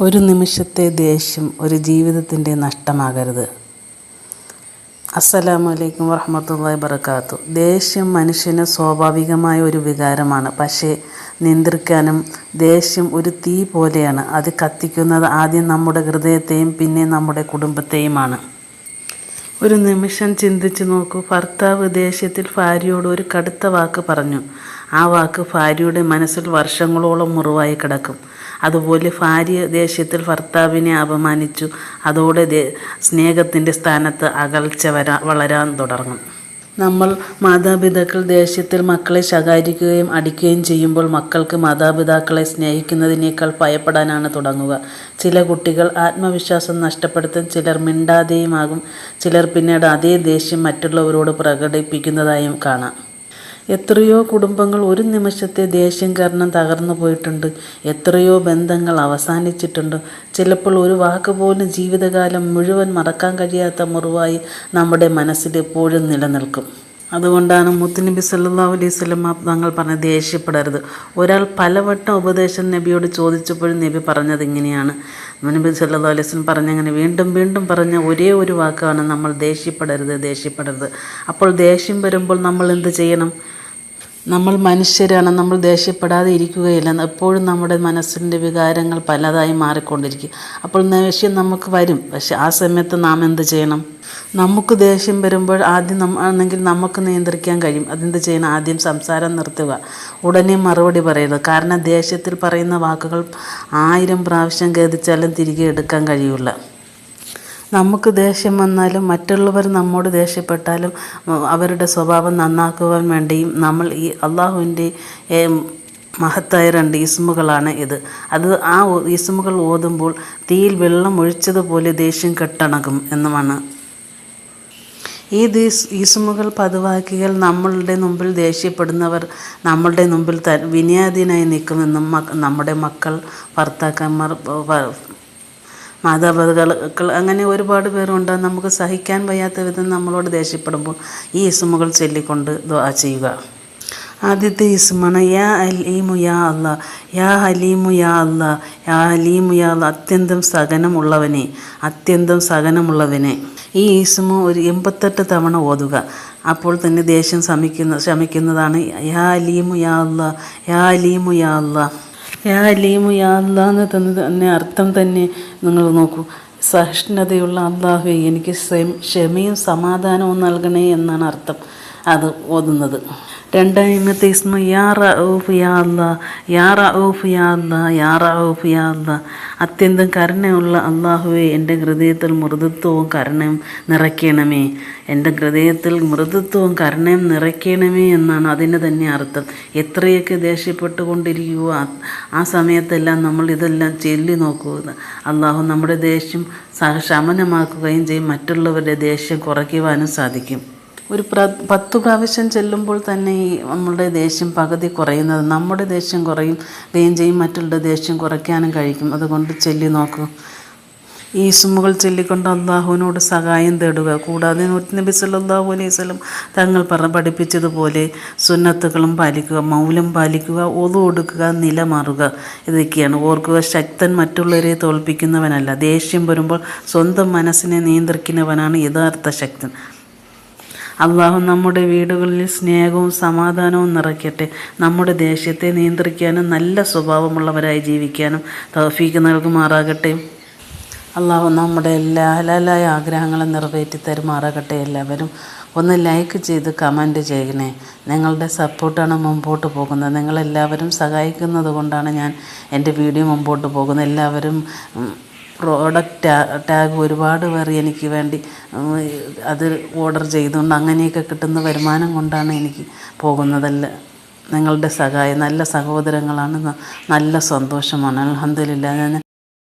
ഒരു നിമിഷത്തെ ദേഷ്യം ഒരു ജീവിതത്തിൻ്റെ നഷ്ടമാകരുത്. അസ്സലാമു അലൈക്കും വറഹ്മത്തുള്ളാഹി വബറകാതുഹു. ദേഷ്യം മനുഷ്യന് സ്വാഭാവികമായ ഒരു വികാരമാണ്. പക്ഷേ നിയന്ത്രിക്കാനും ദേഷ്യം ഒരു തീ പോലെയാണ്. അത് കത്തിക്കുന്നത് ആദ്യം നമ്മുടെ ഹൃദയത്തെയും പിന്നെ നമ്മുടെ കുടുംബത്തെയുമാണ്. ഒരു നിമിഷം ചിന്തിച്ചു നോക്കൂ. ഭർത്താവ് ദേഷ്യത്തിൽ ഭാര്യയോട് ഒരു കടുത്ത വാക്ക് പറഞ്ഞു. ആ വാക്ക് ഭാര്യയുടെ മനസ്സിൽ വർഷങ്ങളോളം മുറിവായി കിടക്കും. അതുപോലെ ഭാര്യ ദേഷ്യത്തിൽ ഭർത്താവിനെ അപമാനിച്ചു. അതോടെ സ്നേഹത്തിൻ്റെ സ്ഥാനത്ത് അകൽച്ച വളരാൻ തുടങ്ങും. നമ്മൾ മാതാപിതാക്കൾ ദേഷ്യത്തിൽ മക്കളെ ശകാരിക്കുകയും അടിക്കുകയും ചെയ്യുമ്പോൾ മക്കൾക്ക് മാതാപിതാക്കളെ സ്നേഹിക്കുന്നതിനേക്കാൾ ഭയപ്പെടാനാണ് തുടങ്ങുക. ചില കുട്ടികൾ ആത്മവിശ്വാസം നഷ്ടപ്പെടുത്തും, ചിലർ മിണ്ടാതെയുമാകും, ചിലർ പിന്നീട് അതേ ദേഷ്യം മറ്റുള്ളവരോട് പ്രകടിപ്പിക്കുന്നതായും കാണാം. എത്രയോ കുടുംബങ്ങൾ ഒരു നിമിഷത്തെ ദേഷ്യം കാരണം തകർന്നു പോയിട്ടുണ്ട്. എത്രയോ ബന്ധങ്ങൾ അവസാനിച്ചിട്ടുണ്ട്. ചിലപ്പോൾ ഒരു വാക്ക് പോലും ജീവിതകാലം മുഴുവൻ മറക്കാൻ കഴിയാത്ത മുറിവായി നമ്മുടെ മനസ്സിൽ എപ്പോഴും നിലനിൽക്കും. അതുകൊണ്ടാണ് മുത്തുനബി സല്ലല്ലാഹു അലൈഹി വസല്ലം തങ്ങൾ പറഞ്ഞ ദേഷ്യപ്പെടരുത്. ഒരാൾ പലവട്ടം ഉപദേശം നബിയോട് ചോദിച്ചപ്പോഴും നബി പറഞ്ഞത് ഇങ്ങനെയാണ്. നബി സല്ലല്ലാഹു അലൈഹി വസല്ലം പറഞ്ഞങ്ങനെ വീണ്ടും വീണ്ടും പറഞ്ഞ ഒരേ ഒരു വാക്കാണ്, നമ്മൾ ദേഷ്യപ്പെടരുത്. അപ്പോൾ ദേഷ്യം വരുമ്പോൾ നമ്മൾ എന്ത് ചെയ്യണം? നമ്മൾ മനുഷ്യരാണ്. നമ്മൾ ദേഷ്യപ്പെടാതെ ഇരിക്കുകയില്ല. എപ്പോഴും നമ്മുടെ മനസ്സിൻ്റെ വികാരങ്ങൾ പലതായി മാറിക്കൊണ്ടിരിക്കും. അപ്പോൾ ദേഷ്യം നമുക്ക് വരും. പക്ഷെ ആ സമയത്ത് നാം എന്ത് ചെയ്യണം? നമുക്ക് ദേഷ്യം വരുമ്പോൾ ആദ്യം ആണെങ്കിൽ നമുക്ക് നിയന്ത്രിക്കാൻ കഴിയും. അതെന്ത് ചെയ്യണം? ആദ്യം സംസാരം നിർത്തുക. ഉടനെ മറുപടി പറയരുത്. കാരണം ദേഷ്യത്തിൽ പറയുന്ന വാക്കുകൾ 1000 പ്രാവശ്യം കേൾപ്പിച്ചാലും തിരികെ എടുക്കാൻ കഴിയില്ല. നമുക്ക് ദേഷ്യം വന്നാലും മറ്റുള്ളവർ നമ്മോട് ദേഷ്യപ്പെട്ടാലും അവരുടെ സ്വഭാവം നന്നാക്കുവാൻ വേണ്ടിയും നമ്മൾ ഈ അള്ളാഹുവിൻ്റെ മഹത്തായ 2 ഇസ്മുകളാണ് ഇത്. ആ ഇസ്മുകൾ ഓതുമ്പോൾ തീയിൽ വെള്ളം ഒഴിച്ചതുപോലെ ദേഷ്യം കെട്ടണകും എന്നുമാണ്. ഈ ഇസ്മുകൾ പതിവാക്കിയാൽ നമ്മളുടെ മുമ്പിൽ ദേഷ്യപ്പെടുന്നവർ നമ്മളുടെ മുമ്പിൽ വിനയാധീനായി നിൽക്കുമെന്നും നമ്മുടെ മക്കൾ, ഭർത്താക്കന്മാർ, മാതാപിതാക്കൾ അങ്ങനെ ഒരുപാട് പേരുണ്ട്. നമുക്ക് സഹിക്കാൻ വയ്യാത്ത വിധം നമ്മളോട് ദേഷ്യപ്പെടുമ്പോൾ ഈ ഇസ്മുകൾ ചൊല്ലിക്കൊണ്ട് ദുആ ചെയ്യുക. ആദ്യത്തെ ഇസ്മാണ് യാ അലീമു യാ അല്ലാ, യാ ഹലീമു യാ അല്ലാ, യാ ഹലീമു യാ അല്ലാ. അത്യന്തം സഹനമുള്ളവനെ. ഈ ഇസ്മു ഒരു 88 തവണ ഓതുക. അപ്പോൾ തന്നെ ദേഷ്യം ശമിക്കുന്നതാണ്. യാ അലീമു യാ അല്ലാ, യാ ഹലീമു യാ അല്ലാ. യാ അലീമു യാ അല്ലാ എന്ന് തന്നെ അർത്ഥം തന്നെ നിങ്ങൾ നോക്കൂ. സഹിഷ്ണുതയുള്ള അല്ലാഹുവേ, എനിക്ക് ക്ഷമയും സമാധാനവും നൽകണേ എന്നാണ് അർത്ഥം അത് ഓതുന്നത്. രണ്ടാമത്തെ ഇസ്മ യാ റഊഫ് യാ അല്ലാ, യാ റഊഫ് യാ അല്ലാ, യാ റഊഫ് യാ അല്ലാ. അത്യന്തം കരുണയുള്ള അല്ലാഹുവേ, എൻ്റെ ഹൃദയത്തിൽ മൃദുത്വവും കരുണയും നിറയ്ക്കണമേ. എൻ്റെ ഹൃദയത്തിൽ മൃദുത്വവും കരുണയും നിറയ്ക്കണമേ എന്നാണ് അതിന് തന്നെ അർത്ഥം. എത്രയൊക്കെ ദേഷ്യപ്പെട്ടുകൊണ്ടിരിക്കുവോ ആ സമയത്തെല്ലാം നമ്മൾ ഇതെല്ലാം ചൊല്ലി നോക്കുക. അല്ലാഹു നമ്മുടെ ദേഷ്യം ശമനമാക്കുകയും ചെയ്യും. മറ്റുള്ളവരുടെ ദേഷ്യം കുറയ്ക്കുവാനും സാധിക്കും. ഒരു 10 പ്രാവശ്യം ചെല്ലുമ്പോൾ തന്നെ നമ്മളുടെ ദേഷ്യം പകുതി കുറയുന്നത്. നമ്മുടെ ദേഷ്യം കുറയുകയും ചെയ്യും, മറ്റുള്ള ദേഷ്യം കുറയ്ക്കാനും കഴിയും. അതുകൊണ്ട് ചൊല്ലി നോക്കൂ. ഈ ഇസ്മുകൾ ചൊല്ലിക്കൊണ്ട് അള്ളാഹുവിനോട് സഹായം തേടുക. കൂടാതെ നബി സല്ലല്ലാഹു അലൈഹി വസല്ലം തങ്ങൾ പഠിപ്പിച്ചതുപോലെ സുന്നത്തുകളും പാലിക്കുക, മൗലം പാലിക്കുക, ഒളു കൊടുക്കുക, നിലമാറുക. ഇതൊക്കെയാണ്. ഓർക്കുക, ശക്തൻ മറ്റുള്ളവരെ തോൽപ്പിക്കുന്നവനല്ല. ദേഷ്യം വരുമ്പോൾ സ്വന്തം മനസ്സിനെ നിയന്ത്രിക്കുന്നവനാണ് യഥാർത്ഥ ശക്തൻ. അള്ളാഹു നമ്മുടെ വീടുകളിൽ സ്നേഹവും സമാധാനവും നിറയ്ക്കട്ടെ. നമ്മുടെ ദേഷ്യത്തെ നിയന്ത്രിക്കാനും നല്ല സ്വഭാവമുള്ളവരായി ജീവിക്കാനും തൗഫീഖ് നൽകുമാറാകട്ടെ. അള്ളാഹു നമ്മുടെ എല്ലാ ഹലാലായ ആഗ്രഹങ്ങളും നിറവേറ്റി തരുമാറാകട്ടെ. എല്ലാവരും ഒന്ന് ലൈക്ക് ചെയ്ത് കമൻറ്റ് ചെയ്യണേ. നിങ്ങളുടെ സപ്പോർട്ടാണ് മുമ്പോട്ട് പോകുന്നത്. നിങ്ങളെല്ലാവരും സഹായിക്കുന്നത് കൊണ്ടാണ് ഞാൻ എൻ്റെ വീഡിയോ മുമ്പോട്ട് പോകുന്നത്. എല്ലാവരും പ്രോഡക്റ്റ് ടാഗ് ഒരുപാട് പേർ എനിക്ക് വേണ്ടി അത് ഓർഡർ ചെയ്തുകൊണ്ട് അങ്ങനെയൊക്കെ കിട്ടുന്ന വരുമാനം കൊണ്ടാണ് എനിക്ക് പോകുന്നതല്ല. നിങ്ങളുടെ സഹായം, നല്ല സഹോദരങ്ങളാണ്, നല്ല സന്തോഷമാണ്. അൽഹംദുലില്ലാഹ്. ഞാൻ